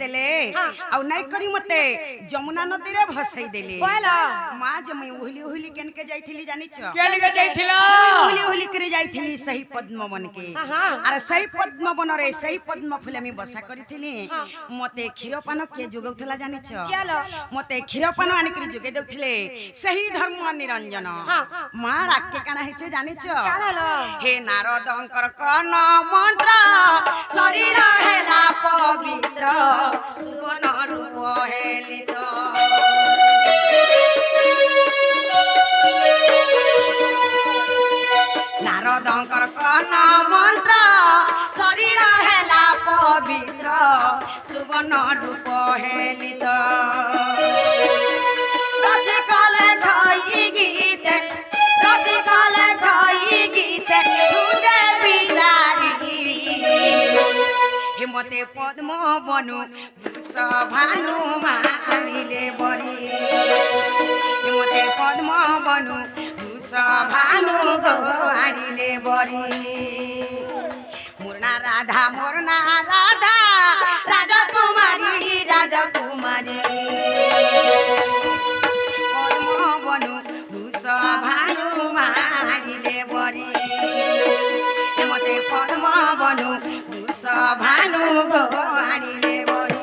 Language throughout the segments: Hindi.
देले आ नहीं करी मते जमुना नदी रे भसई देले मां जे मैं उहली उहली केन के जाईथिली जानि छ के लिए जाइथिला उहली उहली करे जाईथिली सही पद्मवन के अरे सही पद्मवन रे सही पद्म फूल में बसा करिथिली मते क्षीरपान के जोगौथला जानि छ मते क्षीरपान आनि करी जोगे देउथिले सही धर्म निरंजन मां राके काना हेचे जानि छ हे नारदंकर कन मंत्र शरीर हेला पवित्र सुवन रूप हेलित नारदंकर कन मंत्र शरीर हेला पवित्र सुवन रूप हेलित रसिकले खई गीते रसिकले खई गीते हृदय विचारी हेमते पद्म बनु भानु मारिले बरी हेमते पद्म बनु भानु गाड़िले बरी मुरना राधा राजकुमारी राजकुमारी पद्म बनु भानु मारिले बरी हेमते पद्म बनु भानु गाड़िले बरी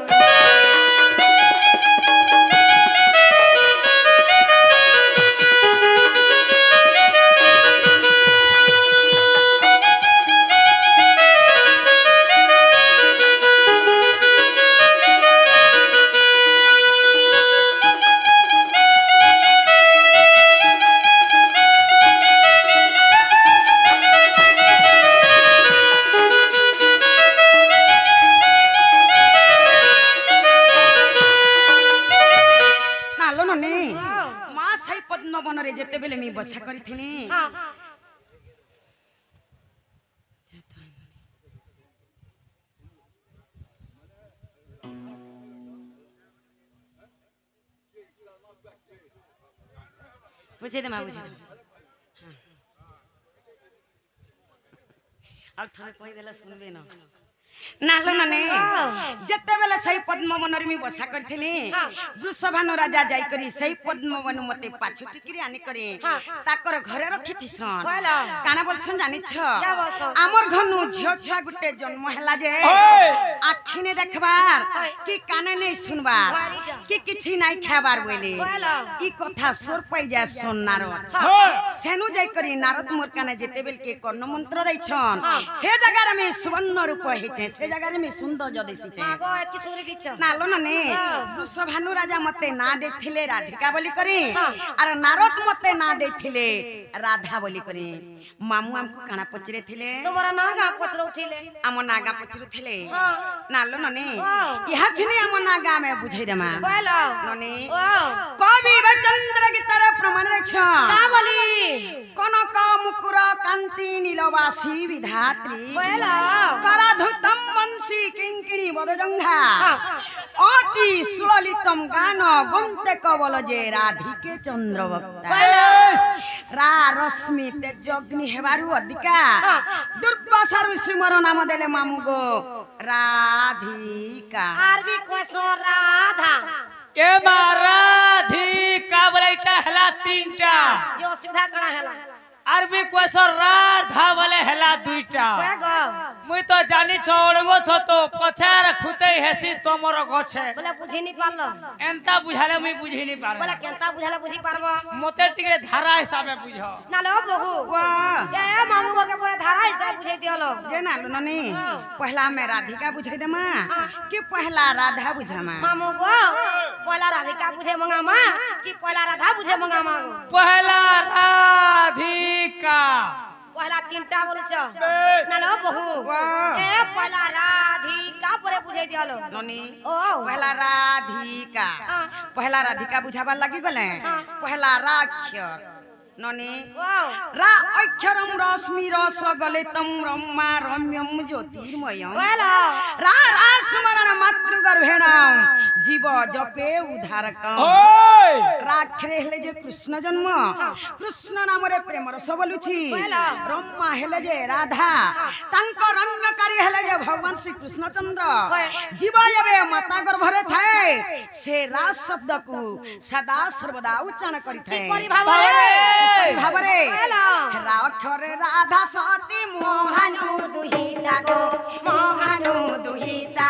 पद्मवन रे जेते बेले मी बसा करिथिनी बुझे दे मां बुझे दे अब थोड़े कहि देला सुनबे न नालो नने जते बेले सही पद्मवन रे मी बसा करथिली वृषभानु राजा जाई करी सही पद्मवन मते पाछु टिकरी आनी करी ताकर घरे रखिथिसन काना बोलसन जानि छ हमर घनु झियो छुआ गुटे जन्म हैला जे आखि ने देखबार कि काने नै सुनबार कि किछि नै खाबार बोले ई कथा सोर पई जा सोन नारद सेनु जाई करी नारद मोर काने जेते बेल के कर्ण मंत्र दै छन से जगह रे में सुवर्ण रूप हेचे से जगह रे में सुंदर जदेसी छे आगो एति सुरी दिछ नालो नने वृषभानु राजा मते ना देथिले राधिका बोली करी अरे नारद मते ना देथिले राधा बोली करी मामू हमको काना पचरे थिले तोरा नागा पचरौथिले हम नागा पचरुथिले नालो नने यहा छिने हम नागा में बुझै देमा बोलो नने कवि चंद्र गीतर प्रमाण देछ का बोली कनक मुकुर कांति नीलवासी विधात्री बोलो कराधुतम वंशी किंकिणी बदजंघा अति सुललितम गान गंते कवल जे राधिके चंद्रवक्ता रा रश्मि तेजग्नि हेबारु अधिका दुर्वासा ऋषि मोर नाम देले मामू गो राधिका आरबी कोसो राधा के राधिका बोलेटा हला तीनटा जो सुविधा कणा हला अरबी क्वेश्चन राधा वाले हला दुईटा मुई तो जानी छोड़गो तो पछार खुते हेसी तोमर गछे बोला बुझी नि पारलो एंता बुझाले मुई बुझी नि पार बोला केंता बुझाले बुझी पारबो मते टिके धारा हिसाबे बुझो ना लो बहु वाह ए मामू घर के पूरा धारा हिसाब बुझै दियलो जे ना लो ननी पहला में राधिका बुझै देमा कि पहला राधा बुझमा मामू गो पहला राधिका बुझे मंगामा कि पहला राधा बुझे मंगामा पहला राधिका पहला तीनटा बोल छ ना लो बहु ए पहला राधिका परे बुझै दियलो ननी ओ पहला राधिका बुझाबा लागि गले पहला राक्षर ননি वाह রা অক্ষরম রশ্মি রস গলিতম রম্মা রম্যম জ্যোতির্ময়ম वाला রা রা স্মরণ মাতৃ গর্ভেণ জীব জপে উদ্ধারকম ওই রাক্ষরে হেলে যে কৃষ্ণ জন্ম কৃষ্ণ নামরে প্রেম রস বলুছি রম্মা হেলে যে রাধা তাঙ্ক রম্যকারী হেলে যে ভগবান শ্রী কৃষ্ণচন্দ্র জীব এবে মাতা গর্ভরে থাকে সে রাজ শব্দকু সদা সর্বদা উচ্চারণ করিথায় परी भावरे ভাবরে हेलो রাক্ষরে রাধা সতী মোহানু দুহিতা গো মোহানু দুহিতা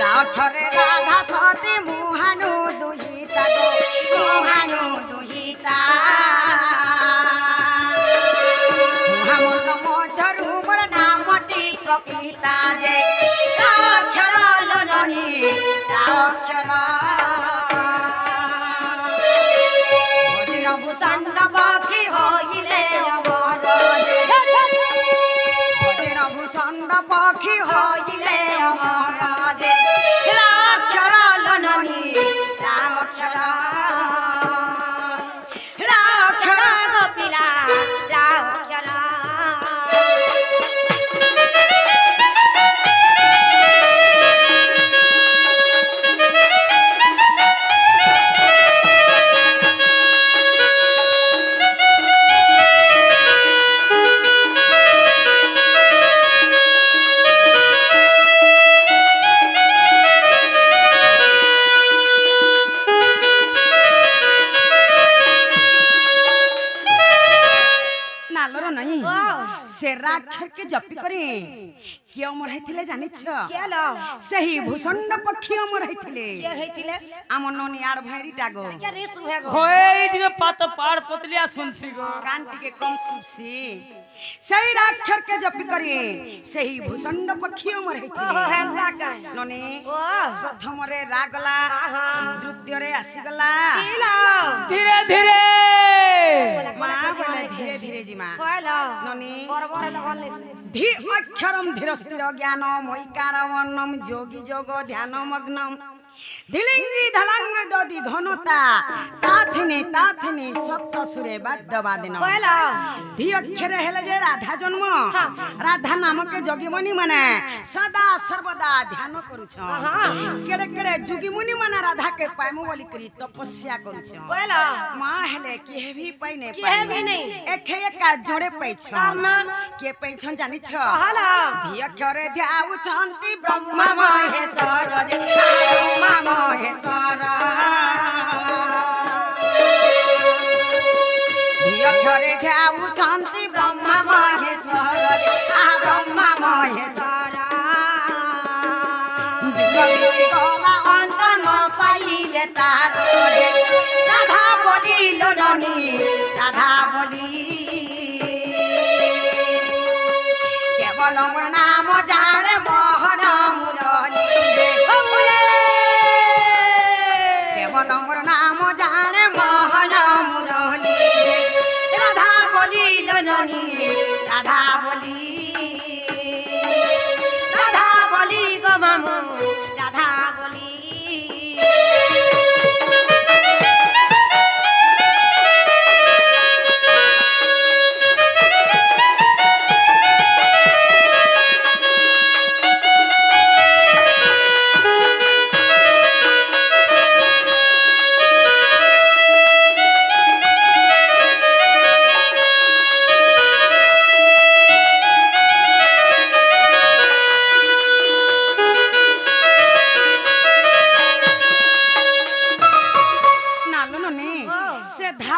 রাক্ষরে রাধা সতী মোহানু দুহিতা গো মোহানু দুহিতা মহামন্ত্র মধ্যরু মোর নামটি প্রকৃতা যে রাক্ষর লননি রাক্ষর ভূষণ্ড পক্ষী হইলে অমর যে ভূষণ্ড পক্ষী হইলে অমর যে রাক্ষর লননি রাক্ষর রাক্ষর गोपिला राक्षरा নালর নাই वाह সে রাক্ষর কে জপি করে কি অমর হইଥିଲେ জানিছ क्या लो সেই ভূষণ্ড পক্ষী অমর হইଥିଲେ क्या हेतिले আমার ননি আর ভাইরি টাগো क्या रे सुहे गो ওই দিকে পাত পাড় পতলিয়া শুনছি গো কান টিকে কম শুভছি সেই রাক্ষর কে জপি করে সেই ভূষণ্ড পক্ষী অমর ओ হইଥିଲେ हेंदा का ননি ओ প্রথমরে রাগলা आहा দ্বিতীয়রে আসিগলা किलो ধীরে ধীরে মা বলে ধীরে ধীরে জিমা कोलो ননি बरोबर लगल ধি অক্ষরম ধীরস্থির জ্ঞান মৈকারবর্ণম যোগী যোগ ধ্যান মগ্নম ধিলিঙ্গি ধলাঙ্গ দদি ঘনতা তাথিনি সপ্ত সুরে বাদ্য বাদিন कोलो ধি অক্ষরে হেলে যে রাধা জন্ম রাধা নামকে যোগীমণি মানে সদা সর্বদা ধ্যান করুছ কেড়ে কেড়ে যোগীমণি মানে রাধাকে পাইমু বলি করি তপস্যা করুছ कोलो মা হেলে কেহে ভি পাইনে केहे भी नहीं একে একা জোড়ে পাইছ तारना কে পাইছ জানিছ कहला ধি অক্ষরে ধ্যাউছন্তি ব্রহ্মা মহেশ্বর যে ব্রহ্মা মহেশ্বর ধি অক্ষরে ধ্যাউছন্তি ব্রহ্মা মহেশ্বর যে ব্রহ্মা মহেশ্বর যুগ বিতি গলা অন্ত ন পাইলে তার যে রাধা বলিল ননি রাধা বলি কেবল মোর নাম জানে মোহন মুরলি যে কেবল মোর নাম জানে মোহন মুরলি যে রাধা বলিল ননি রাধা বলি রাধা বলি গো মামু রাধা বলি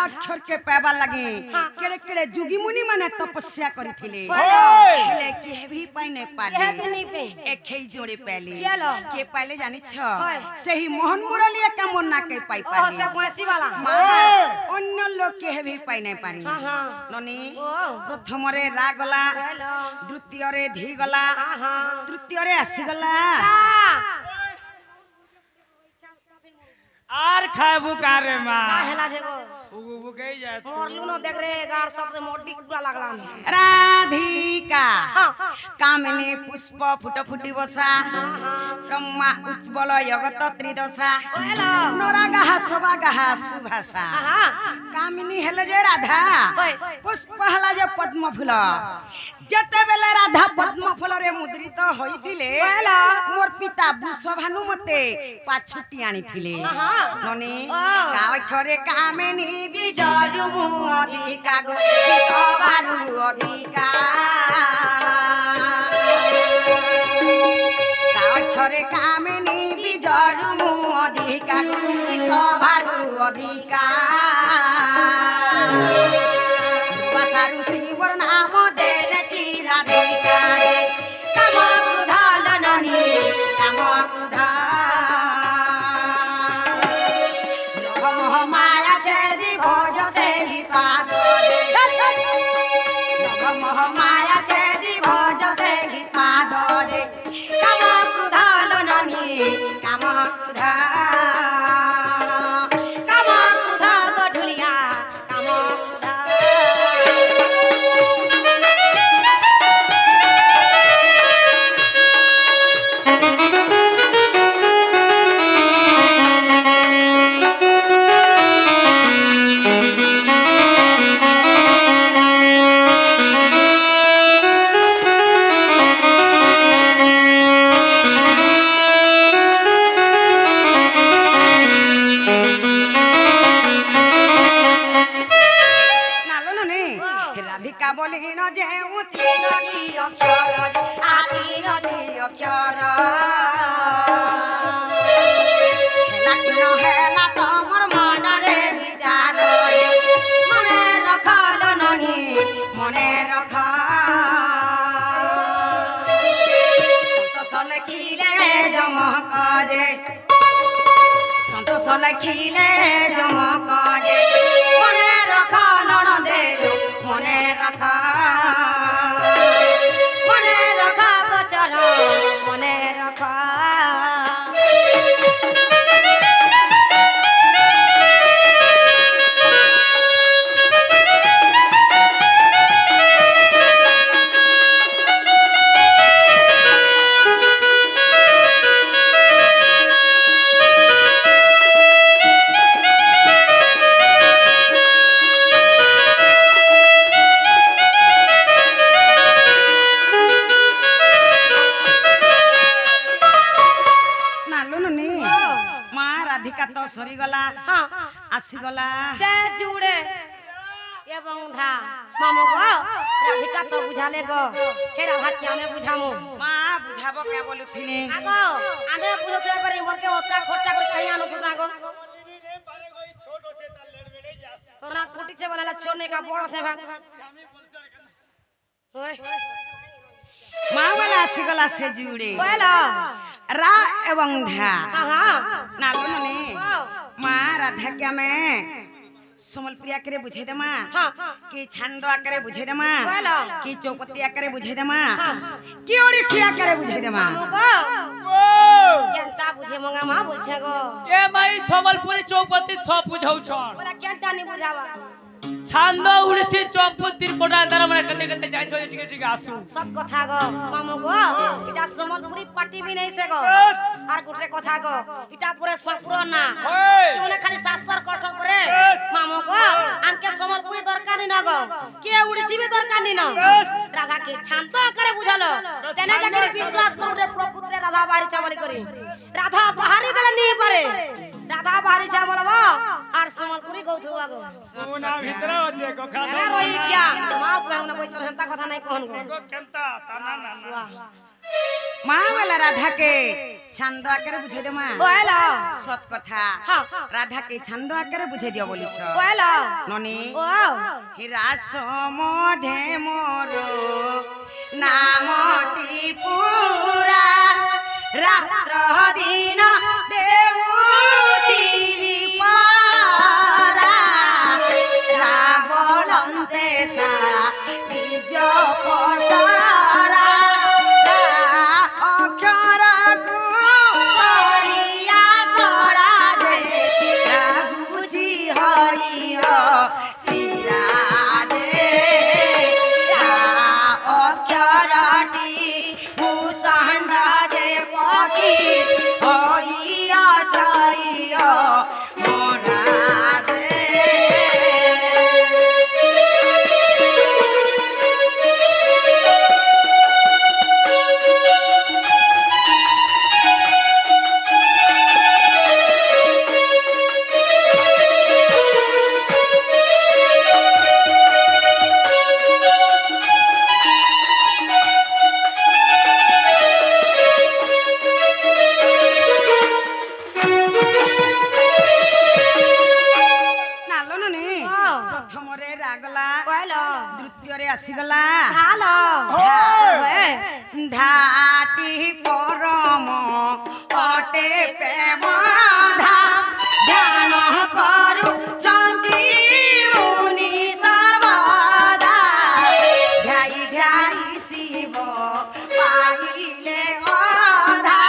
अक्षर के पाइबा लगे केड़े केड़े जुगी मुनि माने तपस्या करिथिले हेले के भी पाइ नै पाले एकई जोड़े पाले के पाले जानि छ सही मोहन मुरलिया का मोन्ना के पाइ पाले सब भैंसी वाला अन्य लोग के भी पाइ नै पारी ननी प्रथम रे रा गला द्वितीय रे धी गला तृतीय रे आसी गला आर खाबू कारे मा काहेला जेगो उगु गई जाए मरलू न देख रे गाड़ सब मोटी पूरा लागला राधिका हां कामिनी पुष्प फुट फुटी बसा कम्मा उज्ज्वल जगत त्रिदशा हेलो नरागाह सबागाह सुभाषा हां कामिनी हेले जे राधा ओए पुष्प हला जे पद्म फूल जते बेले राधा पद्म फूल रे मुद्रित होइथिले हेलो मोर पिता वृषभानु मते पाछुटी आनिथिले हां ननी काखरे कामिनी बिजरु मु अधिका गो वृषभानु अधिका काखरे कामिनी बिजरु मु अधिका गो वृषभानु अधिका बसारु शिवर नाम देलटी राधिका रे काम क्रोधा लननी काम क्रोधा लोभ मोह माया छेदी भोज से पाद दे लोभ मोह माया छेदी भोज से पाद दे काम क्रोधा लननी काम क्रोधा गठुलिया काम क्रोधा राधिका बोली न जे तीनटी अक्षर आ तीनटी अक्षर हेला कि न हेला तमर मन रे विचार मने रखल ननी मने रख संतोष लखिले जमक जे संतोष लखिले जमक जे मने रख ननदे मने रख गोचर मने रख राधिका तो सरी गला हां आसी गला से जुड़े एवं धा मामो गो राधिका तो बुझाले गो हे राधा क्या में बुझामु मां बुझाबो क्या बोलुथिनी आगो आमे बुझते पर मोर के ओता खर्चा कर कहिया न थता गो तोरा कुटी से वाला छोड़ने का बड़ा से भाग ओए मां वाला आसी गला से जुड़े बोला रा एवं धा हां नालो नने मां राधा क्या में समलप्रिया करे बुझे दे मां कि छंदवा करे बुझे दे मां कि चौपतिया करे बुझे दे मां कि ओडिसिया करे बुझे दे मां केनता बुझे मंगा मां बोलछे गो ए मई समलपुरी चौपती सब बुझाउ छ बोला केनता नहीं बुझावा छांदो उड़सी चौपत तिरपटा अंदर माने कते कते जाय तो टिके टिके आसु सब कथा गो मामो गो इटा समलपुरी पार्टी भी नहीं से गो আর গুটরে কথা গো এটা পুরো সম্পূর্ণ না তুই খালি শাস্ত্র করছ পরে মামু গো আমকে সম্বলপুরি দরকার নি না গো কে উড়িছিবে দরকার নি না রাধা কে শান্ত করে বুঝালো তেনে যাকে বিশ্বাস করুরে প্রকৃতিরে রাধা বাহির চাবলি করি রাধা বাহির গলে নি পারে রাধা বাহির চা বলবো আর সম্বলপুরি গৌথুয়া গো সোনা ভিতরে আছে গো খানা আরে রই কিয়া মা कहूना বইছর হেতা কথা নাই কোন গো কেনতা তানা না मां वाला राधा के छंदवा करे बुझे दे मां ओला सत कथा राधा के छंदवा करे बुझे दियो बोली छ ओला ननी ओ हिरा समधे मोरो नाम त्रिपुरा रात्र दिन देउती पारा रावणन्ते सा निज पसारा अक्षर गुरिया सरा दे राघुजी हरियो ଆସିଗଲା ହାଲୋ ଓଏ। ଧାଟି ପରମ ଅଟେ ପ୍ରେମ ଧାମ ଧ୍ୟାନ କରୁଛନ୍ତି ମୁନି ସର୍ବଦା ଧ୍ୟାଇ ଧ୍ୟାଇ ଶିବ ପାଇଲେ ଅଧା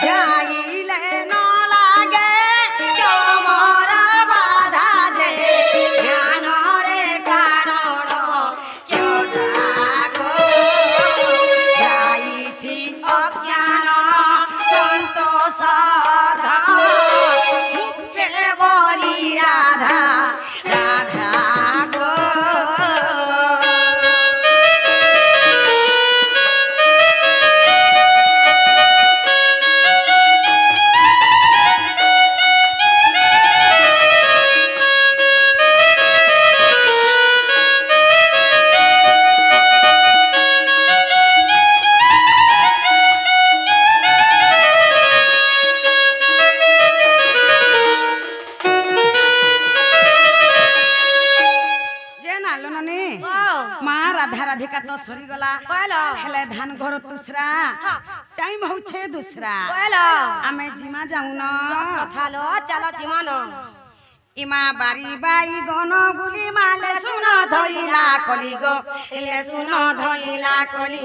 ଧ୍ୟାଇଲେ ନ ଲାଗେ ତମର ବାଧା ଯେ ଧ୍ୟାନରେ କାରଣ ଯାଇଛି ଅଜ୍ଞାନ ସନ୍ତୋଷ ମୁଖେ ବରି ରାଧା ରାଧା ଗೋ ଯେ ନାଲୋ ନନି ମା ରାଧା ରାଧିକା ତ ସରିଗଲା କହିଲ ହେଲେ ଧାନ ଘର ତୁସରା ଟାଇମ ହଉଛେ ଦୁସରା କହିଲ ଆମେ ଜିମା ଯାଉନ କଥା লো ଚାଲ ଯିମାନ ইমা বাড়ি বাই গণ গুলি মালে শুন ধইলা কলি গো এলে শুন ধইলা কলি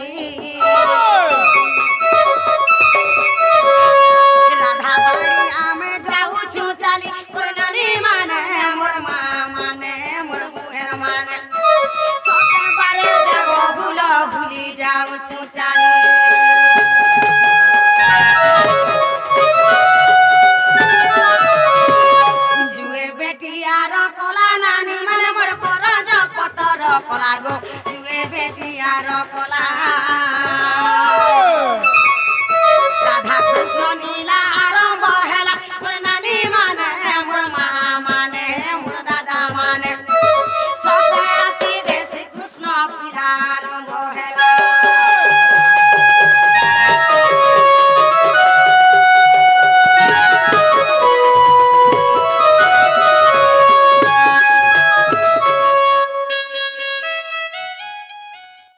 রাধা বাড়ি আমি যাউছু চালি পুরনানি মানে মোর মা মানে মোর বুহের মানে সতে পারে দেব গুলো ভুলি যাউছু চালি